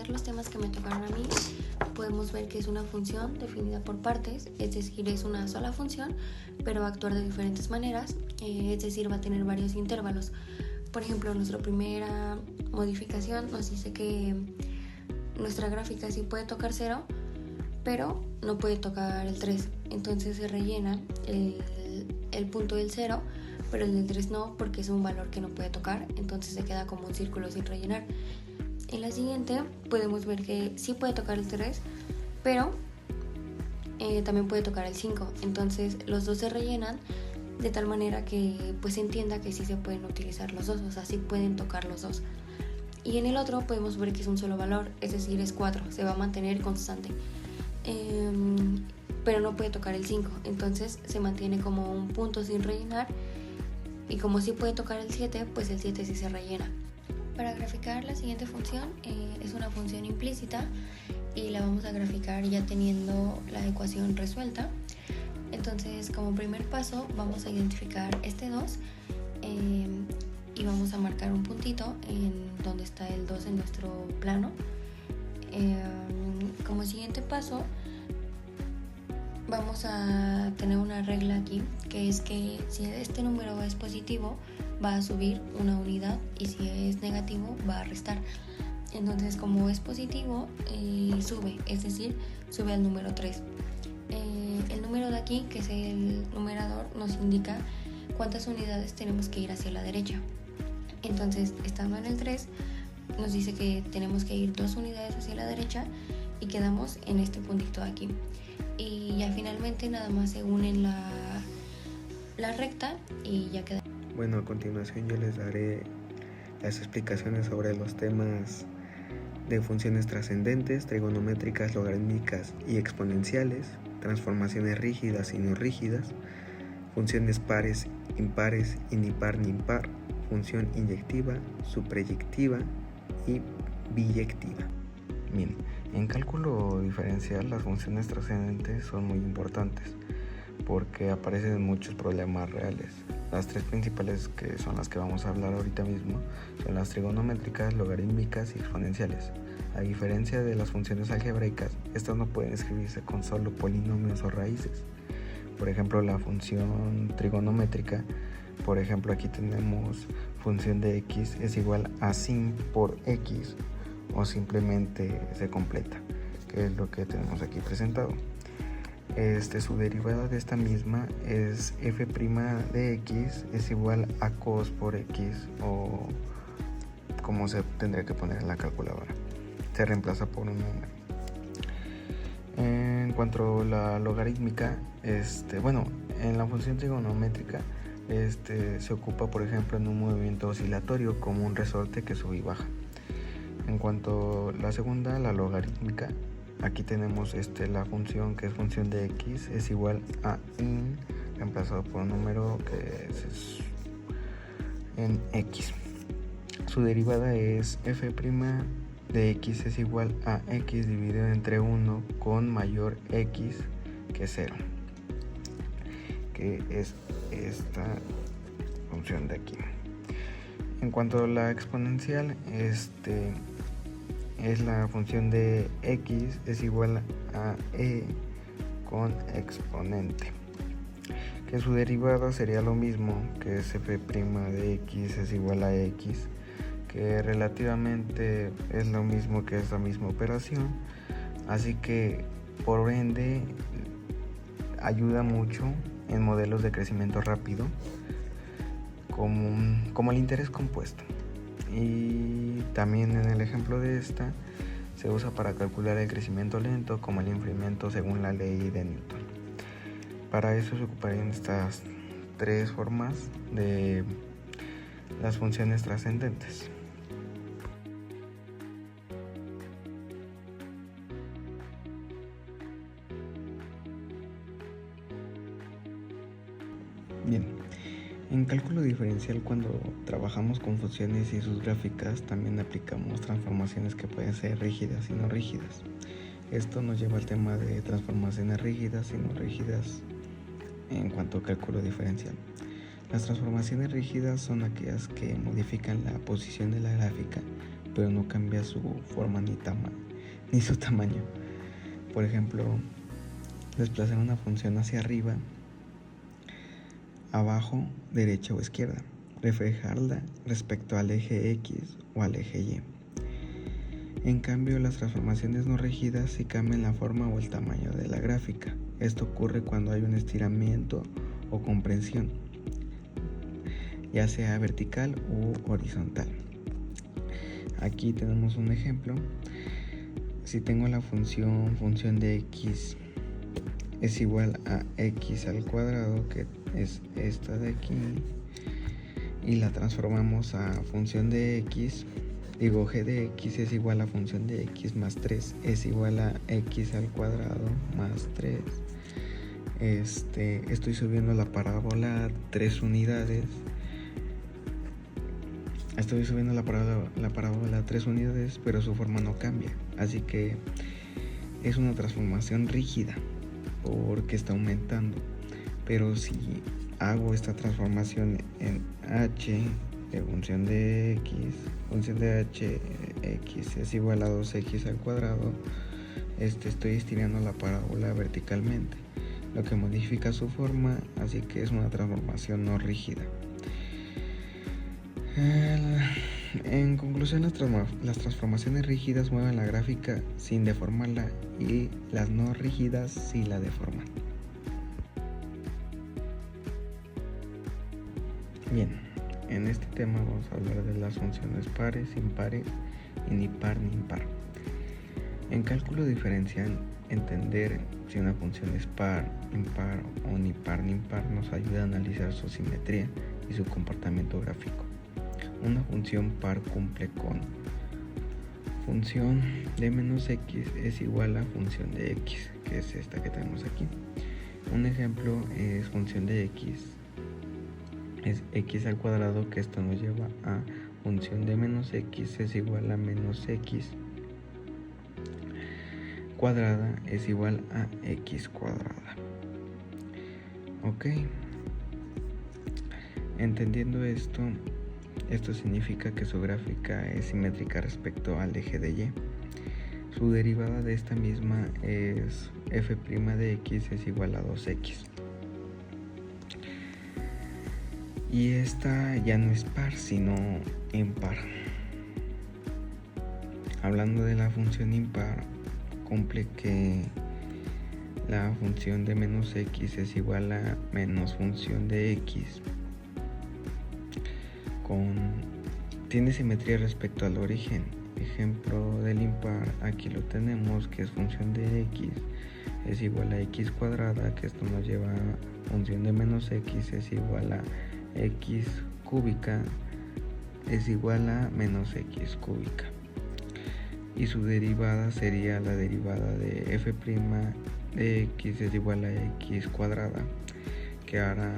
entender los temas que me tocaron a mí, podemos ver que es una función definida por partes, es decir, es una sola función, pero va a actuar de diferentes maneras, es decir, va a tener varios intervalos. Por ejemplo, nuestra primera modificación nos dice que nuestra gráfica sí puede tocar 0, pero no puede tocar el 3. Entonces se rellena el punto del 0, pero el del 3 no, porque es un valor que no puede tocar, entonces se queda como un círculo sin rellenar. En la siguiente podemos ver que sí puede tocar el 3, pero también puede tocar el 5. Entonces los dos se rellenan de tal manera que pues se entienda que sí se pueden utilizar los dos, o sea, sí pueden tocar los dos. Y en el otro podemos ver que es un solo valor, es decir, es 4, se va a mantener constante. Pero no puede tocar el 5, entonces se mantiene como un punto sin rellenar, y como sí puede tocar el 7, pues el 7 sí se rellena. Para graficar la siguiente función es una función implícita y la vamos a graficar ya teniendo la ecuación resuelta. Entonces, como primer paso vamos a identificar este 2 y vamos a marcar un puntito en donde está el 2 en nuestro plano. Como siguiente paso vamos a tener una regla aquí, que es que si este número es positivo va a subir una unidad y si es negativo va a restar. Entonces, como es positivo, sube, es decir, sube al número 3. El número de aquí, que es el numerador, nos indica cuántas unidades tenemos que ir hacia la derecha. Entonces, estando en el 3, nos dice que tenemos que ir 2 unidades hacia la derecha y quedamos en este puntito de aquí. Y ya finalmente nada más se unen la recta y ya queda. Bueno, a continuación yo les daré las explicaciones sobre los temas de funciones trascendentes, trigonométricas, logarítmicas y exponenciales, transformaciones rígidas y no rígidas, funciones pares, impares y ni par ni impar, función inyectiva, supreyectiva y biyectiva. Bien, en cálculo diferencial las funciones trascendentes son muy importantes porque aparecen en muchos problemas reales. Las tres principales, que son las que vamos a hablar ahorita mismo, son las trigonométricas, logarítmicas y exponenciales. A diferencia de las funciones algebraicas, estas no pueden escribirse con solo polinomios o raíces. Por ejemplo, la función trigonométrica, por ejemplo, aquí tenemos función de x es igual a sin por x, o simplemente se completa, que es lo que tenemos aquí presentado. Su derivada de esta misma es f' de x es igual a cos por x, o como se tendría que poner en la calculadora, se reemplaza por un número. En cuanto a la logarítmica, en la función trigonométrica se ocupa, por ejemplo, en un movimiento oscilatorio como un resorte que sube y baja. En cuanto a la segunda, la logarítmica, aquí tenemos la función que es función de x es igual a in reemplazado por un número que es en x. Su derivada es f' de x es igual a x dividido entre 1 con mayor x que 0, que es esta función de aquí. En cuanto a la exponencial, es la función de x es igual a e con exponente, que su derivada sería lo mismo, que es f' de x es igual a x, que relativamente es lo mismo, que es la misma operación, así que por ende ayuda mucho en modelos de crecimiento rápido como el interés compuesto. Y también en el ejemplo de esta se usa para calcular el crecimiento lento como el enfriamiento según la ley de Newton. Para eso se ocuparían estas tres formas de las funciones trascendentes. Bien, en cálculo diferencial, cuando trabajamos con funciones y sus gráficas, también aplicamos transformaciones que pueden ser rígidas y no rígidas. Esto nos lleva al tema de transformaciones rígidas y no rígidas en cuanto a cálculo diferencial. Las transformaciones rígidas son aquellas que modifican la posición de la gráfica pero no cambia su forma ni su tamaño. Por ejemplo, desplazar una función hacia arriba, abajo, derecha o izquierda, reflejarla respecto al eje X o al eje Y. En cambio, las transformaciones no rígidas sí cambian la forma o el tamaño de la gráfica. Esto ocurre cuando hay un estiramiento o compresión, ya sea vertical u horizontal. Aquí tenemos un ejemplo. Si tengo la función de x es igual a x al cuadrado, que es esta de aquí, y la transformamos a función de x, g de x es igual a función de x más 3 es igual a x al cuadrado más 3. Estoy subiendo la parábola 3 unidades. Estoy subiendo la parábola 3 unidades, pero su forma no cambia. Así que es una transformación rígida porque está aumentando. Pero si hago esta transformación en h de función de x es igual a 2x al cuadrado, estoy estirando la parábola verticalmente, lo que modifica su forma, así que es una transformación no rígida. En conclusión, las transformaciones rígidas mueven la gráfica sin deformarla y las no rígidas sí la deforman. Bien, en este tema vamos a hablar de las funciones pares, impares y ni par ni impar. En cálculo diferencial, entender si una función es par, impar o ni par ni impar nos ayuda a analizar su simetría y su comportamiento gráfico. Una función par cumple con función de menos x es igual a función de x, que es esta que tenemos aquí. Un ejemplo es función de x es x al cuadrado, que esto nos lleva a función de menos x es igual a menos x cuadrada es igual a x cuadrada. Ok, entendiendo esto significa que su gráfica es simétrica respecto al eje de y. Su derivada de esta misma es f' de x es igual a 2x. Y esta ya no es par, sino impar. Hablando de la función impar, cumple que la función de menos x es igual a menos función de x. Tiene simetría respecto al origen. Ejemplo del impar, aquí lo tenemos, que es función de x es igual a x cuadrada, que esto nos lleva a función de menos x es igual a x cúbica es igual a menos x cúbica. Y su derivada sería la derivada de f' de x es igual a x cuadrada, que ahora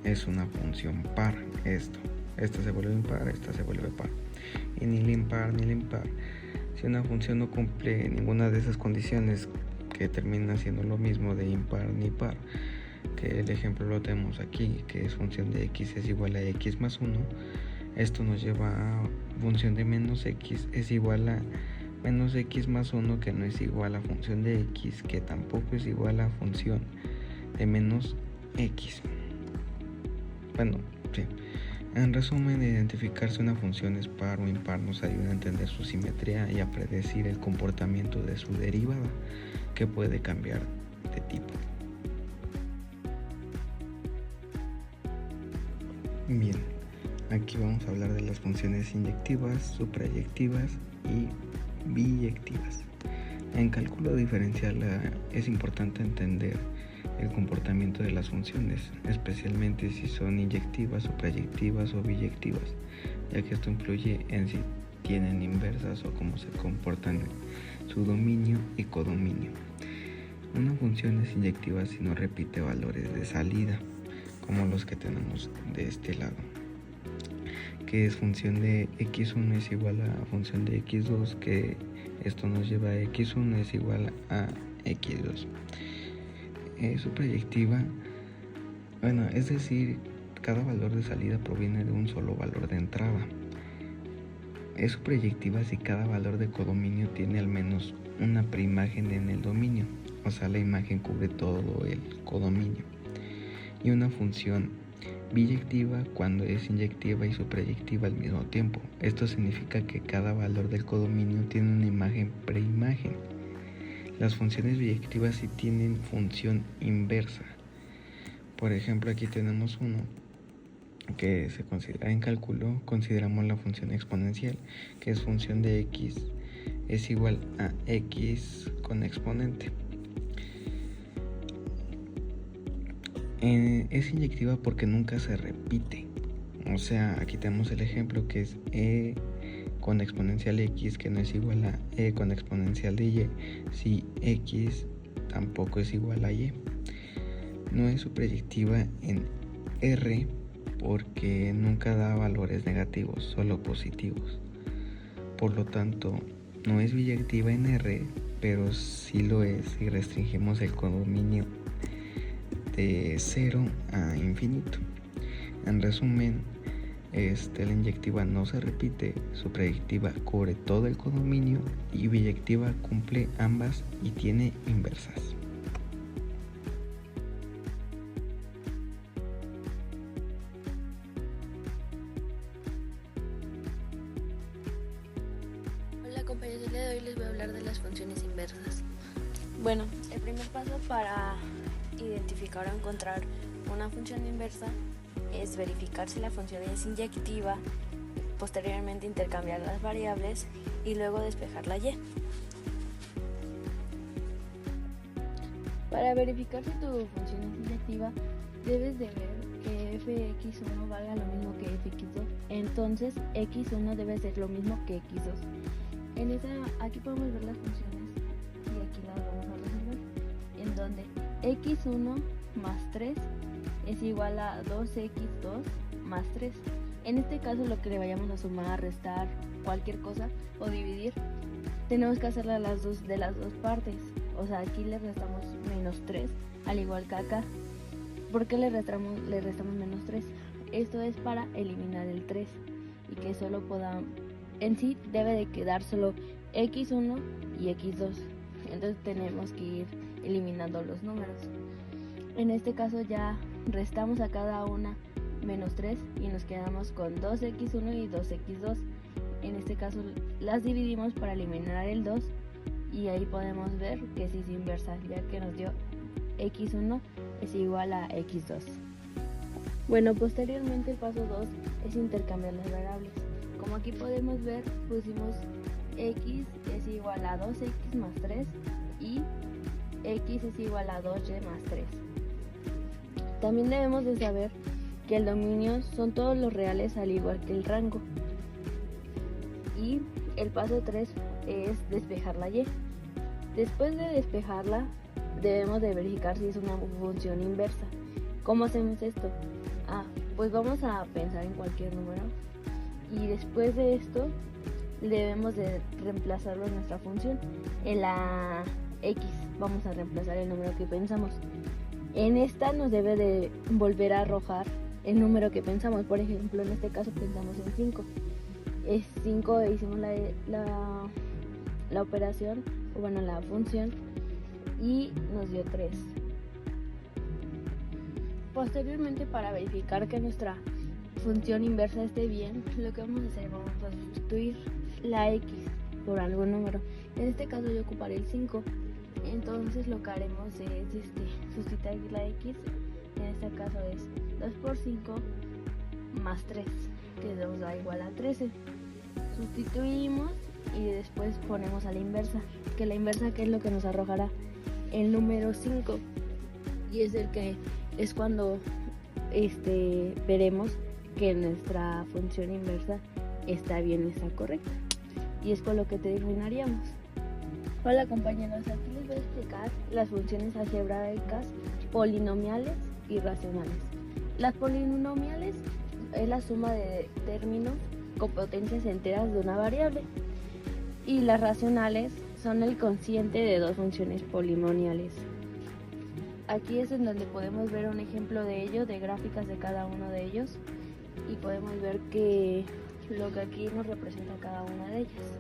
es una función par. Esta se vuelve impar, esta se vuelve par. Y ni el impar ni el impar, si una función no cumple ninguna de esas condiciones, que termina siendo lo mismo de impar ni par, que el ejemplo lo tenemos aquí, que es función de x es igual a x más 1, esto nos lleva a función de menos x es igual a menos x más 1, que no es igual a función de x, que tampoco es igual a función de menos x. Bueno, sí. En resumen, identificar si una función es par o impar nos ayuda a entender su simetría y a predecir el comportamiento de su derivada, que puede cambiar de tipo. Bien, aquí vamos a hablar de las funciones inyectivas, suprayectivas y biyectivas. En cálculo diferencial es importante entender el comportamiento de las funciones, especialmente si son inyectivas, suprayectivas o biyectivas, ya que esto influye en si tienen inversas o cómo se comportan en su dominio y codominio. Una función es inyectiva si no repite valores de salida, como los que tenemos de este lado, que es función de x1 es igual a función de x2, que esto nos lleva a x1 es igual a x2. Suprayectiva, es decir, cada valor de salida proviene de un solo valor de entrada. Es proyectiva si cada valor de codominio tiene al menos una preimagen en el dominio, o sea, la imagen cubre todo el codominio. Y una función biyectiva cuando es inyectiva y suprayectiva al mismo tiempo. Esto significa que cada valor del codominio tiene una imagen preimagen. Las funciones biyectivas sí tienen función inversa. Por ejemplo, aquí tenemos uno que se considera en cálculo, consideramos la función exponencial, que es función de x es igual a x con exponente. Es inyectiva porque nunca se repite. O sea, aquí tenemos el ejemplo que es e con exponencial x, que no es igual a e con exponencial de y, si x tampoco es igual a y. No es suprayectiva en R porque nunca da valores negativos, solo positivos. Por lo tanto, no es biyectiva en R, pero sí lo es si restringimos el codominio de 0 a infinito. En resumen, la inyectiva no se repite, suprayectiva cubre todo el codominio y biyectiva cumple ambas y tiene inversas. Hola compañeros, el día de hoy les voy a hablar de las funciones inversas. Bueno, el primer paso para identificar o encontrar una función inversa es verificar si la función es inyectiva, posteriormente intercambiar las variables y luego despejar la y. Para verificar si tu función es inyectiva, debes de ver que fx1 valga lo mismo que fx2, entonces x1 debe ser lo mismo que x2. Aquí podemos ver las funciones y aquí las vamos a resolver, en donde x1 más 3 es igual a 2x2 más 3. En este caso, lo que le vayamos a sumar, restar, cualquier cosa o dividir, tenemos que hacerla de las dos partes. O sea, aquí le restamos menos 3, al igual que acá. ¿Por qué le restamos menos 3? Esto es para eliminar el 3 y que solo podamos... En sí debe de quedar solo x1 y x2. Entonces tenemos que ir eliminando los números. En este caso ya restamos a cada una menos 3 y nos quedamos con 2x1 y 2x2. En este caso las dividimos para eliminar el 2 y ahí podemos ver que sí es inversa, ya que nos dio x1 es igual a x2. Bueno, posteriormente el paso 2 es intercambiar las variables. Como aquí podemos ver, pusimos x es igual a 2x más 3 y x es igual a 2y más 3. También debemos de saber que el dominio son todos los reales al igual que el rango. Y el paso 3 es despejar la y. Después de despejarla, debemos de verificar si es una función inversa. ¿Cómo hacemos esto? Pues vamos a pensar en cualquier número y después de esto debemos de reemplazarlo en nuestra función. En la x vamos a reemplazar el número que pensamos. En esta nos debe de volver a arrojar el número que pensamos. Por ejemplo, en este caso pensamos en 5. Es 5, hicimos la operación, o bueno, la función, y nos dio 3. Posteriormente, para verificar que nuestra función inversa esté bien, lo que vamos a hacer, vamos a sustituir la x por algún número. En este caso yo ocuparé el 5. Entonces lo que haremos es sustituir la x. En este caso es 2 por 5 más 3, que nos da igual a 13. Sustituimos y después ponemos a la inversa, que la inversa, ¿qué es lo que nos arrojará? El número 5, y es el que es cuando veremos que nuestra función inversa está bien, está correcta, y es con lo que terminaríamos. Hola compañeros, aquí les voy a explicar las funciones algebraicas, polinomiales y racionales. Las polinomiales es la suma de términos con potencias enteras de una variable, y las racionales son el cociente de dos funciones polinomiales. Aquí es en donde podemos ver un ejemplo de ello, de gráficas de cada uno de ellos, y podemos ver que lo que aquí nos representa cada una de ellas.